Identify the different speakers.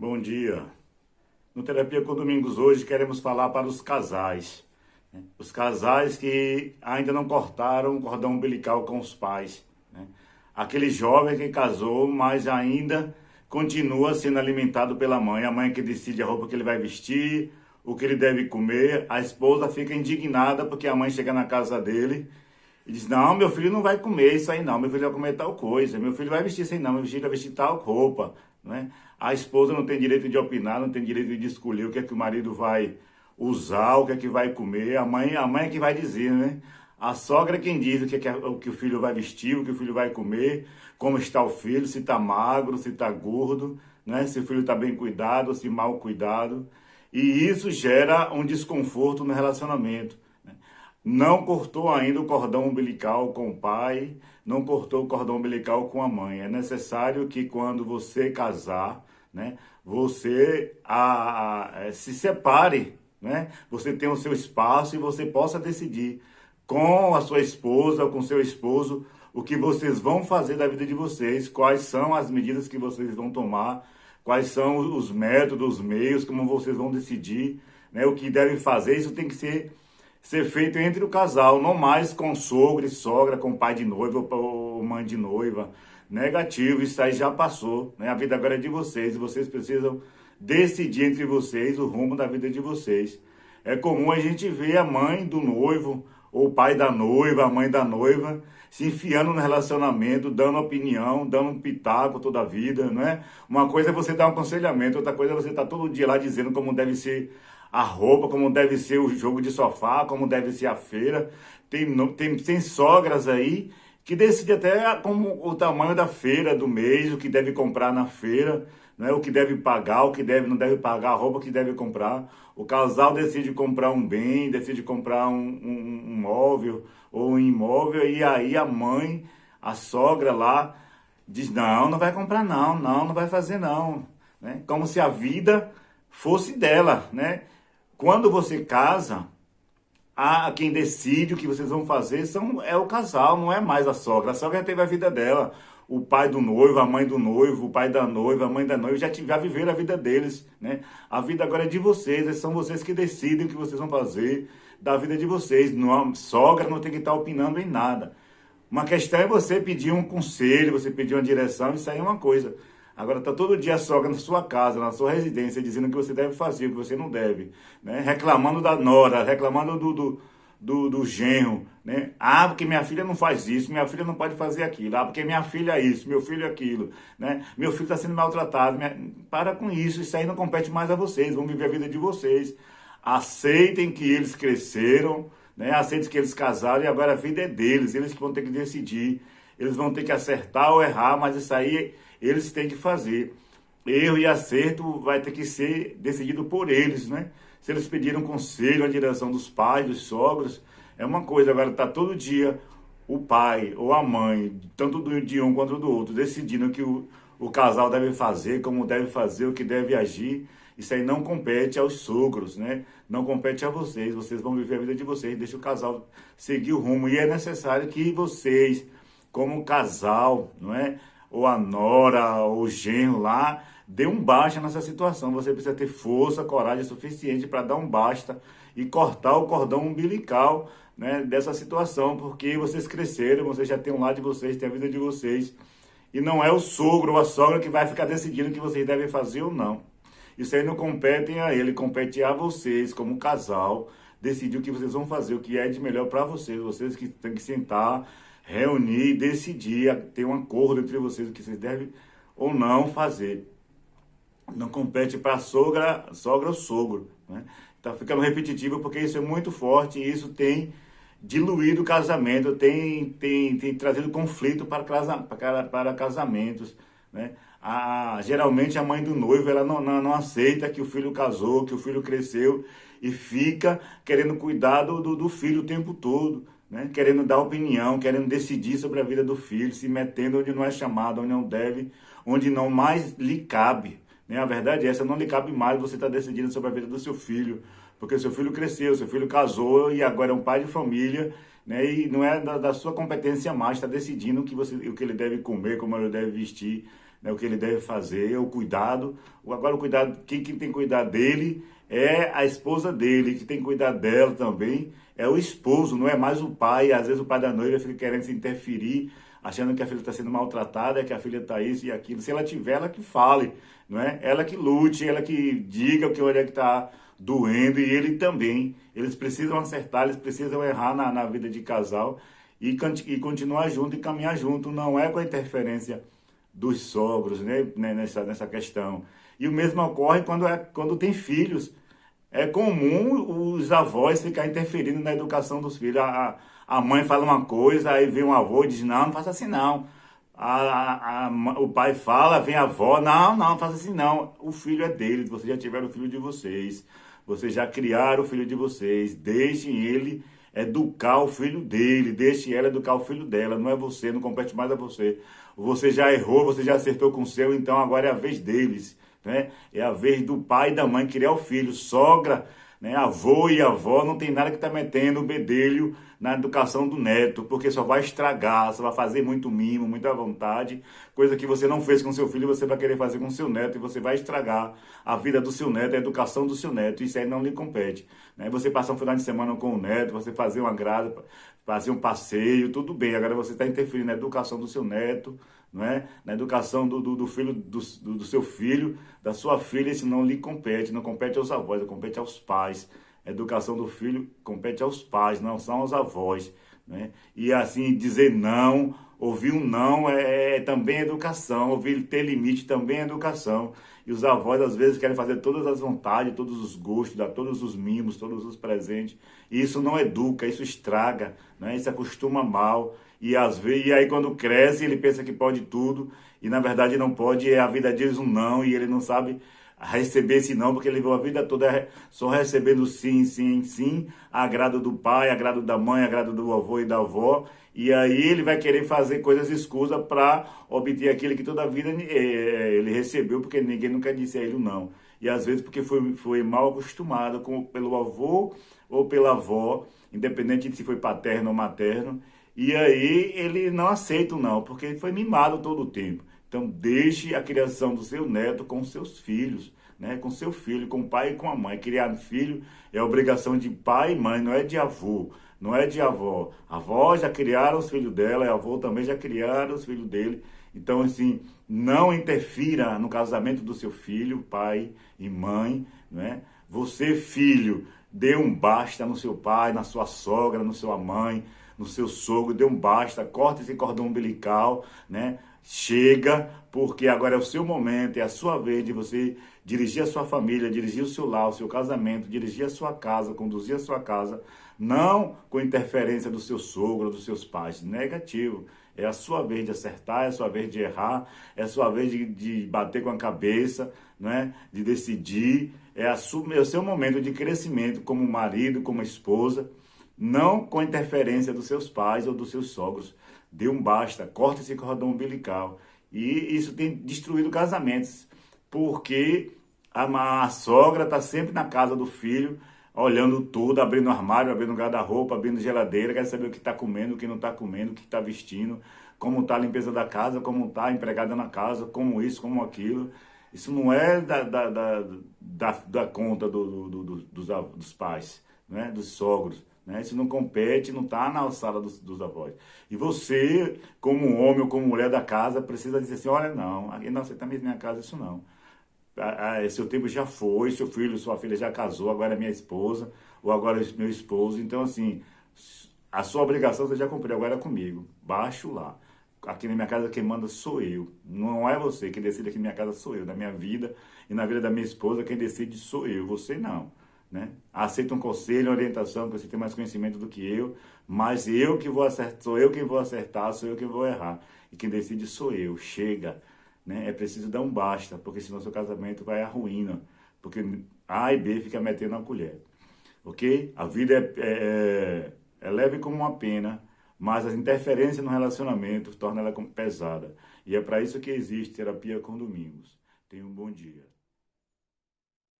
Speaker 1: Bom dia. No Terapia com Domingos hoje queremos falar para os casais, né? Os casais que ainda não cortaram o cordão umbilical com os pais, né? Aquele jovem que casou, mas ainda continua sendo alimentado pela mãe. A mãe que decide a roupa que ele vai vestir, o que ele deve comer. A esposa fica indignada porque a mãe chega na casa dele e diz: não, meu filho não vai comer isso aí não, meu filho vai comer tal coisa, meu filho vai vestir isso aí não, meu filho vai vestir tal roupa, né? A esposa não tem direito de opinar, não tem direito de escolher o que é que o marido vai usar, o que é que vai comer. A mãe é que vai dizer, né? A sogra é quem diz o que o filho vai vestir, o que o filho vai comer, como está o filho, se está magro, se está gordo, né? Se o filho está bem cuidado, se mal cuidado. E isso gera um desconforto no relacionamento. Não cortou ainda o cordão umbilical com o pai, não cortou o cordão umbilical com a mãe. É necessário que quando você casar, né, você se separe, né? Você tenha o seu espaço e você possa decidir com a sua esposa ou com seu esposo o que vocês vão fazer da vida de vocês, quais são as medidas que vocês vão tomar, quais são os métodos, os meios, como vocês vão decidir, né, o que devem fazer. Isso tem que ser feito entre o casal, não mais com sogro e sogra, com pai de noiva ou mãe de noiva. Negativo, isso aí já passou, né? A vida agora é de vocês e vocês precisam decidir entre vocês o rumo da vida de vocês. É comum a gente ver a mãe do noivo, ou o pai da noiva, a mãe da noiva, se enfiando no relacionamento, dando opinião, dando um pitaco toda a vida, não é? Uma coisa é você dar um aconselhamento, outra coisa é você estar todo dia lá dizendo como deve ser a roupa, como deve ser o jogo de sofá, como deve ser a feira. Tem sogras aí que decidem até como o tamanho da feira do mês, o que deve comprar na feira, né? O que deve pagar, o que não deve pagar, a roupa que deve comprar. O casal decide comprar um bem, decide comprar um móvel ou um imóvel, e aí a mãe, a sogra lá, diz: não, não vai comprar não, não vai fazer não, né? Como se a vida fosse dela, né? Quando você casa, quem decide o que vocês vão fazer é o casal, não é mais a sogra. A sogra já teve a vida dela. O pai do noivo, a mãe do noivo, o pai da noiva, a mãe da noiva já viveram a vida deles, né? A vida agora é de vocês, são vocês que decidem o que vocês vão fazer da vida de vocês. Não, a sogra não tem que estar opinando em nada. Uma questão é você pedir um conselho, você pedir uma direção, isso aí é uma coisa. Agora tá todo dia a sogra na sua casa, na sua residência, dizendo o que você deve fazer, o que você não deve, né? Reclamando da nora, reclamando do genro, né? Ah, porque minha filha não faz isso, minha filha não pode fazer aquilo. Ah, porque minha filha é isso, meu filho é aquilo, né? Meu filho está sendo maltratado. Para com isso aí não compete mais a vocês, vão viver a vida de vocês. Aceitem que eles cresceram, né? Aceitem que eles casaram e agora a vida é deles, eles que vão ter que decidir. Eles vão ter que acertar ou errar, mas isso aí eles têm que fazer. Erro e acerto vai ter que ser decidido por eles, né? Se eles pediram conselho, a direção dos pais, dos sogros, é uma coisa. Agora tá todo dia o pai ou a mãe, tanto de um quanto do outro, decidindo o que o casal deve fazer, como deve fazer, o que deve agir. Isso aí não compete aos sogros, né? Não compete a vocês. Vocês vão viver a vida de vocês, deixa o casal seguir o rumo. E é necessário que vocês, como casal, não é? Ou a nora, ou o genro lá, dê um basta nessa situação. Você precisa ter força, coragem suficiente para dar um basta e cortar o cordão umbilical, né, dessa situação, porque vocês cresceram, vocês já têm um lado de vocês, tem a vida de vocês, e não é o sogro ou a sogra que vai ficar decidindo o que vocês devem fazer ou não. Isso aí não compete a ele, compete a vocês, como casal, decidir o que vocês vão fazer, o que é de melhor para vocês. Vocês que têm que sentar, reunir, decidir, ter um acordo entre vocês o que vocês devem ou não fazer. Não compete para sogra ou sogro, né? Tá ficando repetitivo porque isso é muito forte e isso tem diluído o casamento, tem trazido conflito para casamentos, né? Geralmente a mãe do noivo ela não aceita que o filho casou, que o filho cresceu e fica querendo cuidar do filho o tempo todo, né? Querendo dar opinião, querendo decidir sobre a vida do filho, se metendo onde não é chamado, onde não deve, onde não mais lhe cabe, né? A verdade é essa, não lhe cabe mais você estar decidindo sobre a vida do seu filho, porque seu filho cresceu, seu filho casou e agora é um pai de família, né? E não é da sua competência mais estar decidindo o que ele deve comer, como ele deve vestir, né, o que ele deve fazer, o cuidado. Agora o cuidado, quem tem que cuidar dele é a esposa dele, que tem que cuidar dela também é o esposo, não é mais o pai. Às vezes o pai da noiva fica querendo se interferir, achando que a filha está sendo maltratada, que a filha está isso e aquilo. Se ela tiver, ela que fale, não é? Ela que lute, ela que diga o que olha que está doendo, e ele também. Eles precisam acertar, eles precisam errar na vida de casal e continuar junto e caminhar junto. Não é com a interferência dos sogros, né, nessa questão. E o mesmo ocorre quando tem filhos. É comum os avós ficar interferindo na educação dos filhos. A mãe fala uma coisa, aí vem um avô e diz, não, não faça assim não. O pai fala, vem a avó, não, não, não faça assim não. O filho é deles, vocês já tiveram o filho de vocês. Vocês já criaram o filho de vocês. Deixem ele educar o filho dele, deixe ela educar o filho dela. Não é você, não compete mais a você. Você já errou, você já acertou com o seu, então agora é a vez deles, né? É a vez do pai e da mãe criar o filho. Sogra, né? Avô e avó não tem nada que tá metendo o bedelho na educação do neto, porque só vai estragar, só vai fazer muito mimo, muita vontade, coisa que você não fez com seu filho, você vai querer fazer com seu neto, e você vai estragar a vida do seu neto, a educação do seu neto. Isso aí não lhe compete, né? Você passar um final de semana com o neto, você fazer uma grada, fazer um passeio, tudo bem. Agora você está interferindo na educação do seu neto, não é? Na educação do filho, do seu filho, da sua filha. Isso não lhe compete, não compete aos avós, compete aos pais. A educação do filho compete aos pais, não são aos avós, né? E assim, dizer não, ouvir um não é também educação, ouvir ter limite também é educação. E os avós às vezes querem fazer todas as vontades, todos os gostos, dar todos os mimos, todos os presentes. E isso não educa, isso estraga, né? Isso acostuma mal. E aí quando cresce ele pensa que pode tudo e na verdade não pode. E a vida diz um não e ele não sabe receber esse não, porque ele levou a vida toda só recebendo sim, sim, sim, agrado do pai, agrado da mãe, agrado do avô e da avó. E aí ele vai querer fazer coisas escusas para obter aquilo que toda a vida ele recebeu, porque ninguém nunca disse a ele o não. E às vezes porque foi mal acostumado pelo avô ou pela avó, independente de se foi paterno ou materno. E aí ele não aceita o não, porque ele foi mimado todo o tempo. Então deixe a criação do seu neto com seus filhos, né? Com seu filho, com o pai e com a mãe. Criar filho é obrigação de pai e mãe, não é de avô, não é de avó. A avó já criaram os filhos dela, e a avô também já criaram os filhos dele. Então, assim, não interfira no casamento do seu filho, pai e mãe, né? Você, filho, dê um basta no seu pai, na sua sogra, na sua mãe, no seu sogro, dê um basta, corta esse cordão umbilical, né? Chega, porque agora é o seu momento, é a sua vez de você dirigir a sua família, dirigir o seu lar, o seu casamento, dirigir a sua casa, conduzir a sua casa, não com interferência do seu sogro, dos seus pais. Negativo. É a sua vez de acertar, é a sua vez de errar, é a sua vez de bater com a cabeça, né? De decidir. É o seu momento de crescimento como marido, como esposa, não com interferência dos seus pais ou dos seus sogros. Dê um basta, corta esse cordão umbilical. E isso tem destruído casamentos, porque a sogra está sempre na casa do filho, olhando tudo, abrindo armário, abrindo guarda-roupa, abrindo geladeira, quer saber o que está comendo, o que não está comendo, o que está vestindo, como está a limpeza da casa, como está a empregada na casa, como isso, como aquilo. Isso não é da conta dos pais, né? Dos sogros. Né? Isso não compete, não está na alçada dos avós. E você, como homem ou como mulher da casa, precisa dizer assim, olha, não, aqui não aceita mesmo minha casa, isso não. Seu tempo já foi, seu filho, sua filha já casou, agora é minha esposa, ou agora é meu esposo. Então, assim, a sua obrigação você já cumpriu, agora é comigo. Baixo lá. Aqui na minha casa quem manda sou eu. Não é você. Quem decide aqui na minha casa sou eu. Na minha vida e na vida da minha esposa, quem decide sou eu. Você não. Né? Aceita um conselho, uma orientação, que você tem mais conhecimento do que eu, mas eu que vou acertar, sou eu quem vou acertar, sou eu quem vou errar. E quem decide sou eu. Chega. Né? É preciso dar um basta, porque senão seu casamento vai à ruína. Porque A e B fica metendo a colher. Ok? A vida é leve como uma pena, mas as interferências no relacionamento tornam ela pesada. E é para isso que existe Terapia com Domingos. Tenha um bom dia.